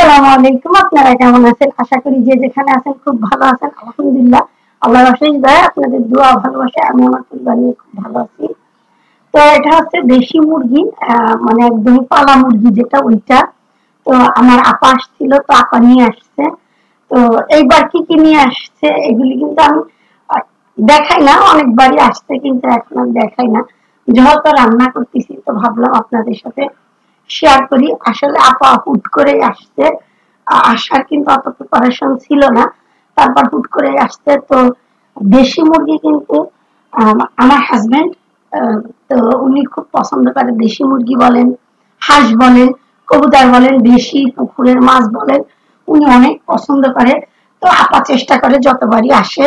আসসালামু আলাইকুম। আপনারা কেমন আছেন? আশা করি যে যেখানে আছেন খুব ভালো আছেন। আলহামদুলিল্লাহ। আল্লাহর অশেষ দয়া, আপনাদের দোয়া ভালোবাসায় আমি আমার পরিবার নিয়ে খুব ভালো আছি। তো এটা হচ্ছে দেশি মুরগি, মানে একদমই পালা মুরগি যেটা ওইটা। তো আমার আপা আসছিল, তো আপা নিয়ে আসছে। তো এইবার কি কি নিয়ে আসছে এগুলি কিন্তু আমি আহ, দেখাই না, অনেকবারই আসছে কিন্তু এখন আর দেখাই না। যেহেতু রান্না করতেছি তো ভাবলাম আপনাদের সাথে শেয়ার করি। আসলে আপা হুট করে আসছে, আসার কিন্তু অত প্রিপারেশন ছিল না। তারপর হুট করে আসছে। তো দেশি মুরগি কিন্তু আমার হাজবেন্ড, তো উনি খুব পছন্দ করে দেশি মুরগি বলেন, হাঁস বলেন, কবুতর বলেন, দেশি পুকুরের মাছ বলেন, উনি অনেক পছন্দ করে। তো আপা চেষ্টা করে যতবারই আসে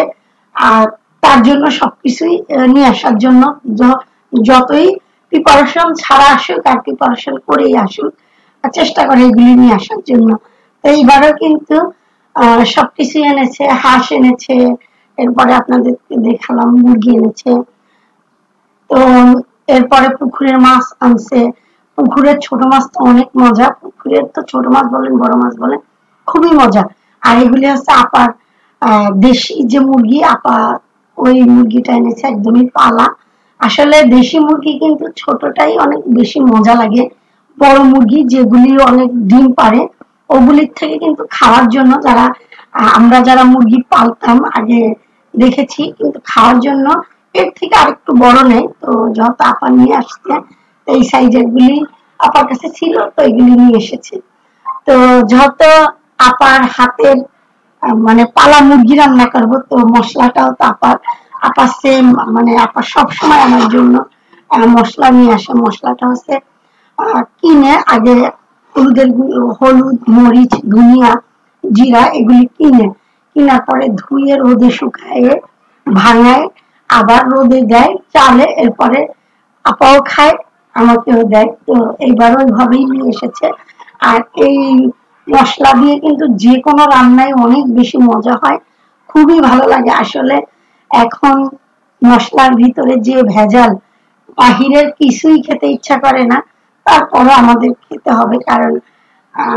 আর তার জন্য সবকিছুই নিয়ে আসার জন্য। যতই প্রিপারেশন ছাড়া আসুক আর প্রিপারেশন করেই আসুক, চেষ্টা করে এগুলি নিয়ে আসার জন্য। তো এইবারও কিন্তু সবকিছু এনেছে, হাঁস এনেছে, এরপরে আপনাদেরকে দেখালাম মুরগি এনেছে। তো এরপরে পুকুরের মাছ আনছে। পুকুরের ছোট মাছ তো অনেক মজা, পুকুরের তো ছোট মাছ বলেন বড় মাছ বলেন খুবই মজা। আর এগুলি হচ্ছে আপার দেশি যে মুরগি, আপা ওই মুরগিটা এনেছে একদমই পালা। আসলে দেশি মুরগি কিন্তু ছোটটাই অনেক বেশি মজা লাগে। বড় মুরগি যেগুলি অনেক ডিম পারে ওগুলির থেকে কিন্তু খাওয়ার জন্য যারা আমরা যারা মুরগি পালতাম আগে দেখেছি, কিন্তু খাওয়ার জন্য এর থেকে আরেকটু বড় নেই। তো যত আপা নিয়ে আসছে এই সাইজের গুলি আপার কাছে ছিল, তো এগুলি নিয়ে এসেছে। তো যত আপার হাতের মানে পালা মুরগি রান্না করব, তো মশলাটাও তো আপা সেম, মানে আপা সবসময় আমার জন্য মশলা নিয়ে আসে। মশলাটা হচ্ছে কিনে আগে হলুদ, মরিচ, ধনিয়া, জিরা এগুলি কিনার পরে ধুয়ে রোদে শুকায়ে ভাঙায়, আবার রোদে দেয় চালে, এরপরে আপাও খায়, আমাকেও দেয়। তো এইবার ওইভাবেই নিয়ে এসেছে। আর এই মশলা দিয়ে কিন্তু যে কোনো রান্নায় অনেক বেশি মজা হয়, খুবই ভালো লাগে। আসলে এখন মশলার ভিতরে যে ভেজাল, বাহিরের কিছুই খেতে ইচ্ছা করে না, তারপরও আমাদের খেতে হবে। কারণ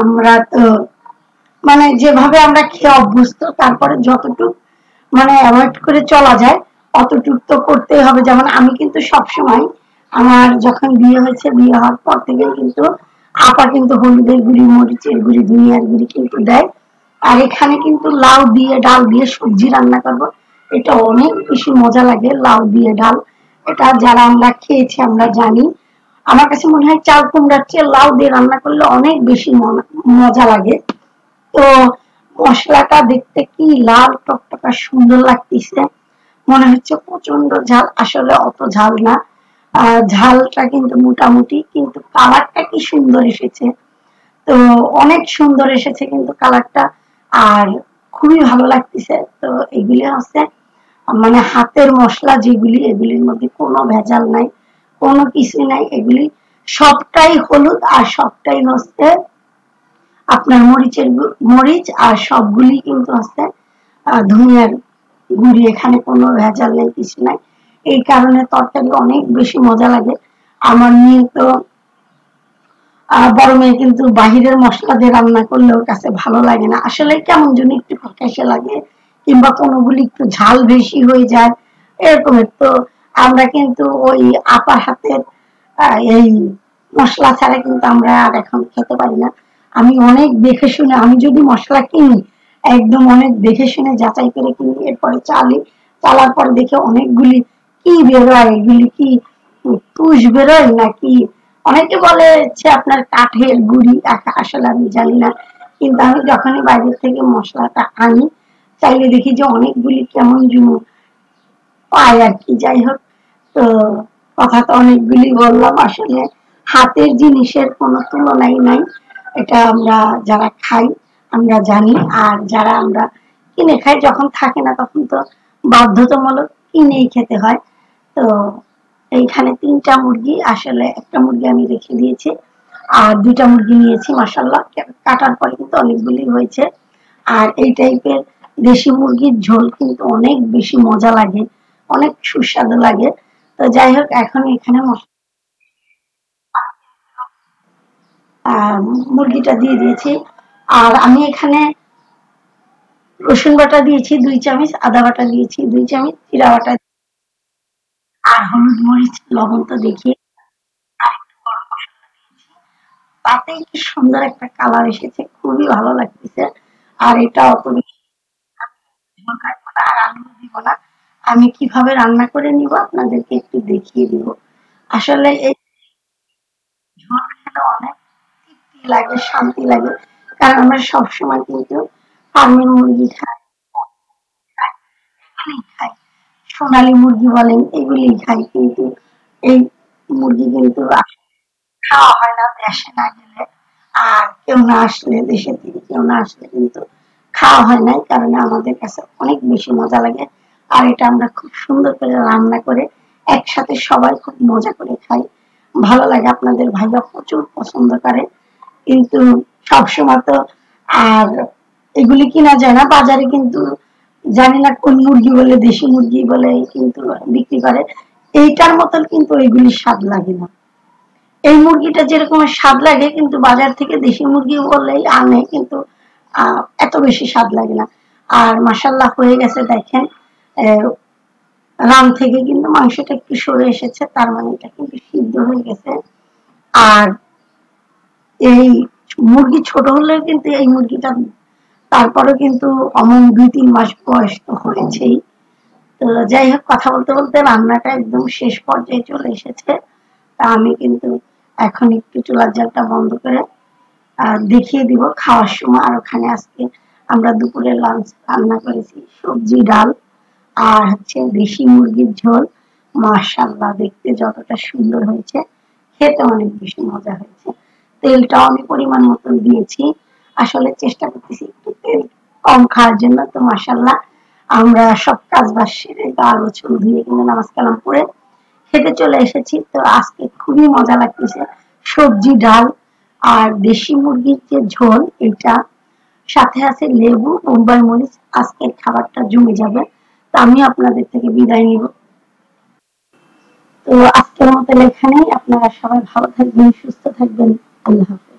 আমরা তো মানে যেভাবে আমরা খেয়ে অভ্যস্ত, তারপরে যতটুক মানে অ্যাভয়েড করে চলা যায় অতটুক তো করতেই হবে। যেমন আমি কিন্তু সবসময় আমার যখন বিয়ে হয়েছে, বিয়ে হওয়ার পর থেকে কিন্তু আপা কিন্তু হলুদের গুঁড়ি, মরিচের গুঁড়ি, ধনিয়ার গুঁড়ি কিন্তু দেয়। আর এখানে কিন্তু লাউ দিয়ে ডাল দিয়ে সবজি রান্না করব, এটা অনেক বেশি মজা লাগে। লাউ দিয়ে ডাল, এটা যারা আমরা খেয়েছি আমরা জানি। আমার কাছে মনে হয় চাল কুমড়ার চেয়ে লাউ দিয়ে রান্না করলে অনেক বেশি মজা লাগে। তো মশলাটা দেখতে কি লাল টকটকা সুন্দর লাগতেছে, মনে হচ্ছে প্রচন্ড ঝাল, আসলে অত ঝাল না। ঝালটা কিন্তু মোটামুটি, কিন্তু কালারটা কি সুন্দর এসেছে। তো অনেক সুন্দর এসেছে কিন্তু কালারটা, আর খুবই ভালো লাগতেছে। তো এগুলি হচ্ছে মানে হাতের মশলা যেগুলি, এগুলির মধ্যে কোনো ভেজাল নাই, কোনো কিছুই নাই। এগুলি সবটাই হলুদ আর সবটাই হচ্ছে আপনার মরিচ, আর সবগুলি কিন্তু হচ্ছে ধনিয়ার গুঁড়ি, এখানে কোনো ভেজাল নেই, কিছু নাই। এই কারণে তরকারি অনেক বেশি মজা লাগে। আমার মেয়ে তো বড় মেয়ে কিন্তু বাহিরের মশলা দিয়ে রান্না করলে ওর কাছে ভালো লাগে না, আসলে কেমন যেন একটু ফ্যাকাশে লাগে, কিংবা কোনোগুলি একটু ঝাল বেশি হয়ে যায় এরকমের। তো আমরা কিন্তু ওই আপার হাতের এই মশলা ছাড়া কিন্তু আমরা আর এখন খেতে পারি না। আমি অনেক দেখে শুনে, আমি যদি মশলা কিনি একদম অনেক দেখে শুনে যাচাই করে কিনি, এরপরে চালার পরে দেখে অনেকগুলি কি বেরোয়, এগুলি কি তুষ বেরোয় নাকি, অনেকে বলে হচ্ছে আপনার কাঠের গুঁড়ি, আসলে আমি জানি না। কিন্তু আমি যখনই বাইরে থেকে মশলাটা আনি চাইলে দেখি যে অনেকগুলি কেমন যেন পাই আর কি। যাই হোক, তো কথা তো অনেকগুলি বললাম। আসলে হাতের জিনিসের কোনো তুলনাই নাই, এটা আমরা যারা খাই আমরা জানি। আর যারা আমরা কিনে খাই, যখন থাকে না তখন তো বাধ্যতামূলক কিনেই খেতে হয়। তো এইখানে ৩টা মুরগি, আসলে একটা মুরগি আমি রেখে দিয়েছি আর ২টা মুরগি নিয়েছি। মাশাআল্লাহ কাটার পরে কিন্তু অনেকগুলি হয়েছে। আর এই টাইপের দেশি মুরগির ঝোল কিন্তু অনেক বেশি মজা লাগে, অনেক সুস্বাদু লাগে। তো যাই হোক, এখন এখানে মুরগিটা দিয়ে দিয়েছি। আর আমি এখানে রসুন বাটা দিয়েছি 2 চামচ, আদা বাটা দিয়েছি 2 চামচ, জিরা বাটা আর হলুদ মরিচ লবণ তো দেখিয়ে আর একটু গরম মশলা দিয়েছি। তাতেই কি সুন্দর একটা কালার এসেছে, খুবই ভালো লাগতেছে। আর এটা অত বেশি ঝোল রাখবো না আর আলু দিব না। আমি কিভাবে রান্না করে নিব আপনাদেরকে একটু দেখিয়ে দিব। আসলে এই ঝোল খেলে অনেক তৃপ্তি লাগে, শান্তি লাগে। কারণ আমরা সবসময় কিন্তু ফার্মের মুরগি খাই, খাই, এগুলি খাই। সোনালী মুরগি বলেন এগুলি খাই, কিন্তু এই মুরগি কিন্তু খাওয়া হয় না দেশে না গেলে। আর কেউ না আসলে, দেশে থেকে কেউ না আসলে কিন্তু খাওয়া হয় না। এই কারণে আমাদের কাছে অনেক বেশি মজা লাগে। আর এটা আমরা খুব সুন্দর করে রান্না করে একসাথে সবাই খুব মজা করে খাই। ভালো লাগে, আপনাদের ভাইয়া প্রচুর পছন্দ করে। কিন্তু সবসময় তো আর এগুলি কিনা যায় না। বাজারে কিন্তু জানি না কোন মুরগি বলে, দেশি মুরগি বলে কিন্তু বিক্রি করে। এইটার মতন কিন্তু এগুলি স্বাদ লাগে না। এই মুরগিটা যেরকম স্বাদ লাগে কিন্তু বাজার থেকে দেশি মুরগি বললেই আনে, কিন্তু এত বেশি স্বাদ লাগে না। আর মাসাল্লাহ হয়ে গেছে দেখেন, আহ, রান থেকে কিন্তু মাংসটা একটু সরে এসেছে, তার মানে এটা কিন্তু সিদ্ধ হয়ে গেছে। আর এই মুরগি ছোট হলেও কিন্তু এই মুরগিটা তারপরে কিন্তু অমন 2-3 মাস বয়স তো হয়েছেই। তো যাই হোক, কথা বলতে বলতে রান্নাটা একদম শেষ পর্যায়ে চলে এসেছে। তা আমি কিন্তু এখন একটু চুলার জালটা বন্ধ করে দেখিয়ে দিব খাওয়ার সময়। আর ওখানে আজকে আমরা দুপুরে লাঞ্চ রান্না করেছি সবজি ডাল আর হচ্ছে দেশি মুরগির ঝোল। মাশাআল্লাহ দেখতে যতটা সুন্দর হয়েছে, খেতে অনেক বেশি মজা হয়েছে। তেলটাও আমি পরিমাণ মতন দিয়েছি। আসলে চেষ্টা করতেছি একটু তেল কম খাওয়ার জন্য। তো মাশাআল্লাহ আমরা সব কাজ বাজ সেরে গা গোছল ধুয়ে কিন্তু নামাজ কালাম পড়ে খেতে চলে এসেছি। তো আজকে খুবই মজা লাগতেছে, সবজি ডাল আর দেশি মুরগির যে ঝোল এটা, সাথে আছে লেবু, বোম্বাই মরিচ। আজকের খাবারটা জমে যাবে। তো আমি আপনাদের থেকে বিদায় নিব। তো আজকের মতো এখানেই। আপনারা সবাই ভালো থাকবেন, সুস্থ থাকবেন। আল্লাহ হাফেজ।